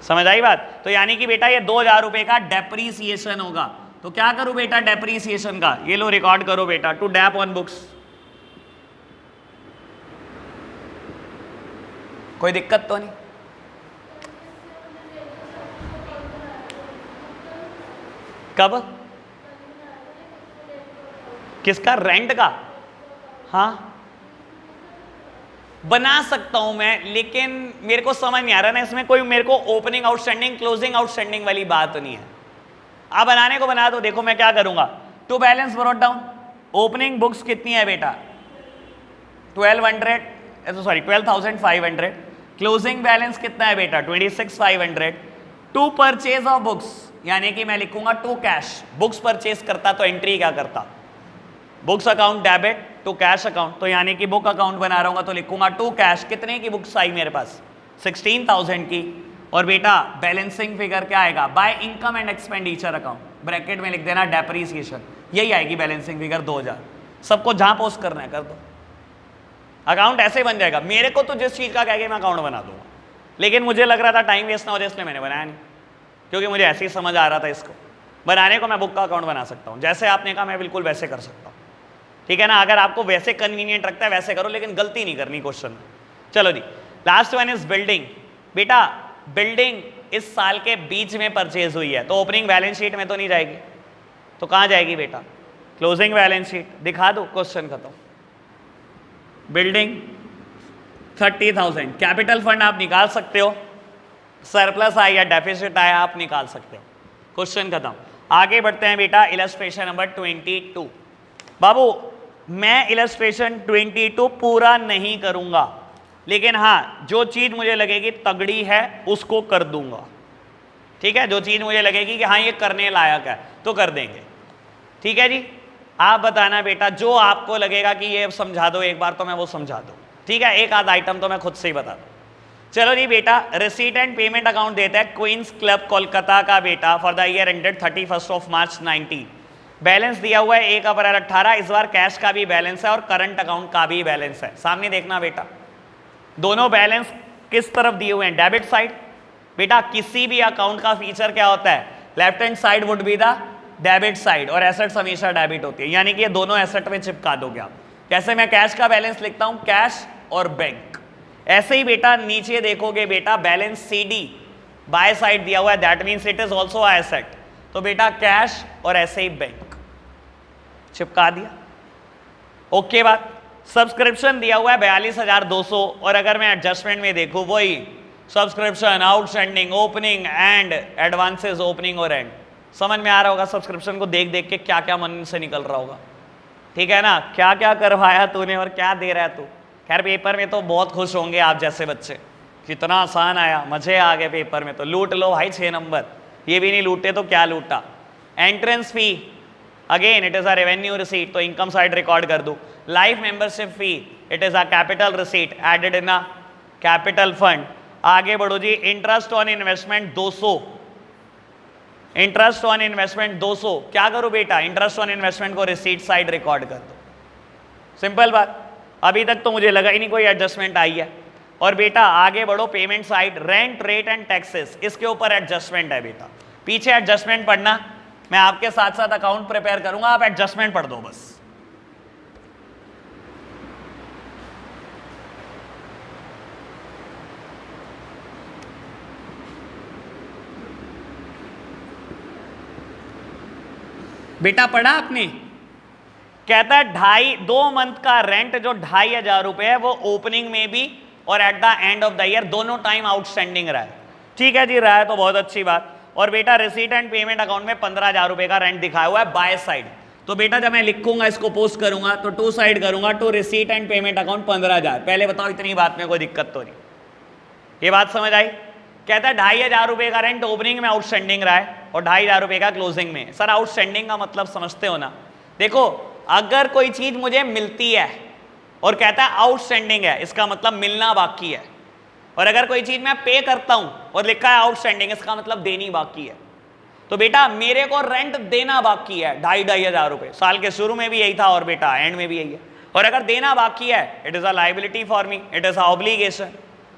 समझ आई बात? तो यानी कि बेटा ये 2,000 रुपए का डेप्रीसिएशन होगा, तो क्या करूं बेटा डेप्रीसिएशन का, ये लो रिकॉर्ड करो बेटा, टू डैप ऑन बुक्स। कोई दिक्कत तो नहीं? कब? किसका? रेंट का? हाँ बना सकता हूं मैं, लेकिन मेरे को समझ नहीं आ रहा ना इसमें कोई मेरे को ओपनिंग आउटस्टैंडिंग क्लोजिंग आउटस्टैंडिंग वाली बात नहीं है। आप बनाने को बना दो। देखो मैं क्या करूंगा, to balance brought down, opening books कितनी है बेटा 12,500, क्लोजिंग बैलेंस कितना है बेटा 26,500, टू परचेज ऑफ बुक्स, यानी कि मैं लिखूंगा टू कैश, बुक्स परचेज करता तो एंट्री क्या करता, books account debit to cash account, तो यानी कि बुक अकाउंट बना रहा हूँ तो लिखूंगा टू कैश, कितने की बुक्स आई मेरे पास 16,000 की। और बेटा बैलेंसिंग फिगर क्या आएगा, by income and expenditure account, bracket में लिख देना डेप्रीसिएशन, यही आएगी बैलेंसिंग फिगर 2000। सबको जहां पोस्ट करना है कर दो, अकाउंट ऐसे बन जाएगा। मेरे को तो जिस चीज का कहेगा मैं अकाउंट बना दूंगा, लेकिन मुझे लग रहा था टाइम वेस्ट ना हो जाए इसलिए मैंने बनाया नहीं, क्योंकि मुझे ऐसे ही समझ आ रहा था इसको बनाने को। मैं बुक का अकाउंट बना सकता हूँ, जैसे आपने कहा मैं बिल्कुल वैसे कर सकता हूँ, ठीक है ना। अगर आपको वैसे कन्वीनियंट लगता है वैसे करो, लेकिन गलती नहीं करनी क्वेश्चन में। चलो जी, लास्ट वन इज बिल्डिंग। बेटा बिल्डिंग इस साल के बीच में परचेज हुई है, तो ओपनिंग बैलेंस शीट में तो नहीं जाएगी, तो कहां जाएगी बेटा, क्लोजिंग बैलेंस शीट। दिखा दो, क्वेश्चन खत्म। बिल्डिंग 30,000, कैपिटल फंड आप निकाल सकते हो, सरप्लस आया या डेफिसिट आया आप निकाल सकते हो, क्वेश्चन खत्म। आगे बढ़ते हैं बेटा, इलस्ट्रेशन नंबर 22। बाबू मैं इलस्ट्रेशन 22 पूरा नहीं करूंगा, लेकिन हाँ जो चीज मुझे लगेगी तगड़ी है उसको कर दूंगा, ठीक है। जो चीज मुझे लगेगी कि हाँ ये करने लायक है तो कर देंगे, ठीक है जी। आप बताना बेटा, जो आपको लगेगा कि ये समझा दो एक बार तो मैं वो समझा दूँ, ठीक है। एक आध आइटम तो मैं खुद से ही बता दूँ। चलो जी बेटा, रिसीट एंड पेमेंट अकाउंट देता है क्वींस क्लब कोलकाता का बेटा for the year ended 31 March 19। Balance दिया हुआ है 1 अप्रैल 18। इस बार कैश का भी बैलेंस है और करंट अकाउंट का भी बैलेंस है। सामने देखना बेटा, दोनों बैलेंस किस तरफ दिए हुए हैं, डेबिट साइड। बेटा किसी भी अकाउंट का फीचर क्या होता है, left hand side would be the debit side, और एसेट्स हमेशा डेबिट होती है, यानी कि ये दोनों एसेट में चिपका दोगे आप। जैसे मैं कैश का बैलेंस लिखता हूं कैश और बैंक, ऐसे ही बेटा नीचे देखोगे बेटा बैलेंस सीडी बाय साइड दिया हुआ है, that means it is also a asset, तो बेटा कैश और ऐसे ही बैंक चिपका दिया। ओके बात। सब्सक्रिप्शन दिया हुआ है 42,200, और अगर मैं एडजस्टमेंट में देखूं वही subscription outstanding opening and advances opening और एंड। समझ में आ रहा होगा सब्सक्रिप्शन को देख देख के क्या क्या मन से निकल रहा होगा, ठीक है ना, क्या क्या करवाया तूने और क्या दे रहा है तू। खैर पेपर में तो बहुत खुश होंगे आप जैसे बच्चे, कितना आसान आया, मजे आ गए पेपर में तो, लूट लो भाई 6 नंबर। ये भी नहीं लूटे तो क्या लूटा। Entrance fee again it is a revenue receipt, तो इनकम साइड रिकॉर्ड कर दूं। Life membership fee it is a capital receipt added in a capital fund. आगे बढ़ो जी, interest on investment 200, interest on investment 200 क्या करूं बेटा, इंटरेस्ट ऑन इन्वेस्टमेंट को रिसीट साइड रिकॉर्ड कर दो, सिंपल बात। अभी तक तो मुझे लगा ही नहीं कोई एडजस्टमेंट आई है। और बेटा आगे बढ़ो, payment side rent rate and taxes, इसके ऊपर एडजस्टमेंट है बेटा। पीछे एडजस्टमेंट पढ़ना, मैं आपके साथ साथ अकाउंट प्रिपेयर करूंगा, आप एडजस्टमेंट पढ़ दो बस। बेटा पढ़ा आपने, कहता है 2 मंथ का रेंट जो 2,500 रुपए है वो ओपनिंग में भी और eight the end of the year दोनों टाइम आउटस्टैंडिंग रहा है, ठीक है जी, रहा है तो बहुत अच्छी बात। और बेटा रिसीट एंड पेमेंट अकाउंट में 15,000 रुपए का रेंट दिखाया हुआ है बाय साइड, तो बेटा जब मैं लिखूंगा इसको पोस्ट करूंगा तो टू साइड करूंगा, to receipt and payment account 15,000। पहले बताओ इतनी बात में कोई दिक्कत तो नहीं, ये बात समझ आई। कहता है 2,500 रुपए का रेंट ओपनिंग में आउटस्टैंडिंग रहा है और 2,500 रुपए का क्लोजिंग में। सर आउटस्टैंडिंग का मतलब समझते हो ना, देखो अगर कोई चीज मुझे मिलती है और कहता है आउटस्टैंडिंग है, इसका मतलब मिलना बाकी है, और अगर कोई चीज मैं पे करता हूं और लिखा है आउटस्टैंडिंग, इसका मतलब देनी बाकी है। तो बेटा मेरे को रेंट देना बाकी है 2,500 रुपए, साल के शुरू में भी यही था और बेटा एंड में भी यही है। और अगर देना बाकी है it is a liability for me, it is a obligation,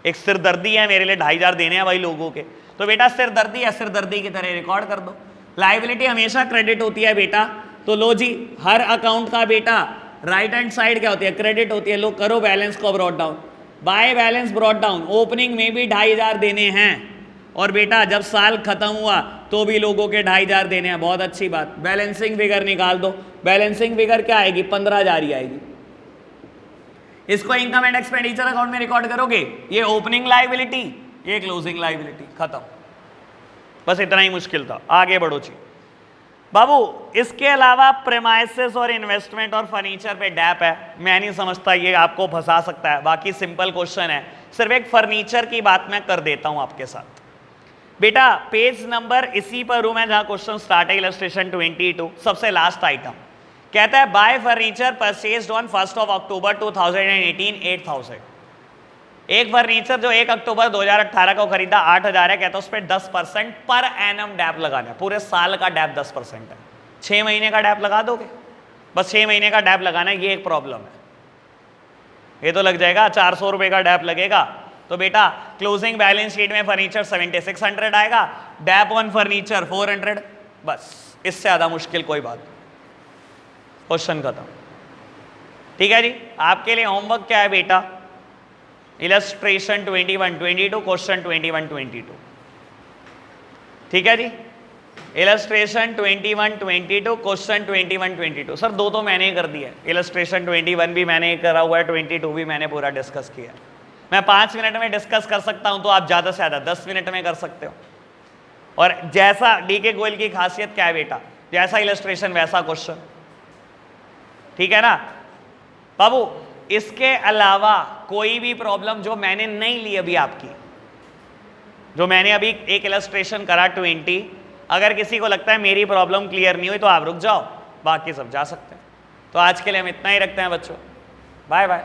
एक सिरदर्दी है मेरे लिए, 2,500 देने हैं भाई लोगों के, तो बेटा सिरदर्दी है, सिरदर्दी की तरह रिकॉर्ड कर दो। लाइबिलिटी हमेशा क्रेडिट होती है बेटा, तो लो जी हर अकाउंट का बेटा राइट हैंड साइड क्या होती है, क्रेडिट होती है। लो करो बैलेंस को brought down, by balance brought down, opening में भी 2,500 देने हैं और बेटा जब साल खत्म हुआ तो भी लोगों के 2,500 देने हैं, बहुत अच्छी बात। बैलेंसिंग फिगर निकाल दो, बैलेंसिंग फिगर क्या आएगी, 15,000 ही आएगी। इसको इनकम एंड एक्सपेंडिचर अकाउंट में रिकॉर्ड करोगे, ये ओपनिंग लायबिलिटी, ये क्लोजिंग लायबिलिटी, खत्म। बस इतना ही मुश्किल था, आगे बढ़ो जी बाबू। इसके अलावा प्रेमाइसेस और इन्वेस्टमेंट और फर्नीचर पे डैप है, मैं नहीं समझता ये आपको फंसा सकता है, बाकी सिंपल क्वेश्चन है। सिर्फ एक फर्नीचर की बात मैं कर देता हूं आपके साथ। बेटा पेज नंबर इसी पर हूं मैं जहां क्वेश्चन स्टार्ट है, इलस्ट्रेशन 22, सबसे लास्ट आइटम कहता है बाय फर्नीचर परचेज्ड ऑन 1 अक्टूबर 2018 8,000। एक फर्नीचर जो 1 अक्टूबर 2018 को खरीदा 8,000 है, कहता है उस पर 10% पर एनम डैप लगाना है, पूरे साल का डैप 10% है। 6 महीने का डैप लगा दोगे, बस 6 महीने का डैप लगाना है, ये एक प्रॉब्लम है। ये तो लग जाएगा 400 रुपए का डैप लगेगा। तो बेटा क्लोजिंग बैलेंस शीट में फर्नीचर 7600 आएगा, डैप ऑन फर्नीचर 400, बस इससे ज्यादा मुश्किल कोई बात नहीं, क्वेश्चन खत्म। ठीक है जी, आपके लिए होमवर्क क्या है बेटा, इलस्ट्रेशन 21 22 क्वेश्चन 21 22। ठीक है जी, इलस्ट्रेशन 21 22 क्वेश्चन 21 22। सर दो तो मैंने ही कर दिया है, इलस्ट्रेशन 21 भी मैंने करा हुआ है, 22 भी मैंने पूरा डिस्कस किया है। मैं 5 मिनट में डिस्कस कर सकता हूं, तो आप ज्यादा से ज्यादा 10 मिनट में कर सकते हो। और जैसा डीके गोयल की खासियत क्या है बेटा, जैसा इलस्ट्रेशन वैसा क्वेश्चन, ठीक है ना बाबू। इसके अलावा कोई भी प्रॉब्लम जो मैंने नहीं ली अभी आपकी, जो मैंने अभी एक इलस्ट्रेशन करा 20, अगर किसी को लगता है मेरी प्रॉब्लम क्लियर नहीं हुई तो आप रुक जाओ, बाकी सब जा सकते हैं। तो आज के लिए हम इतना ही रखते हैं बच्चों, बाय बाय।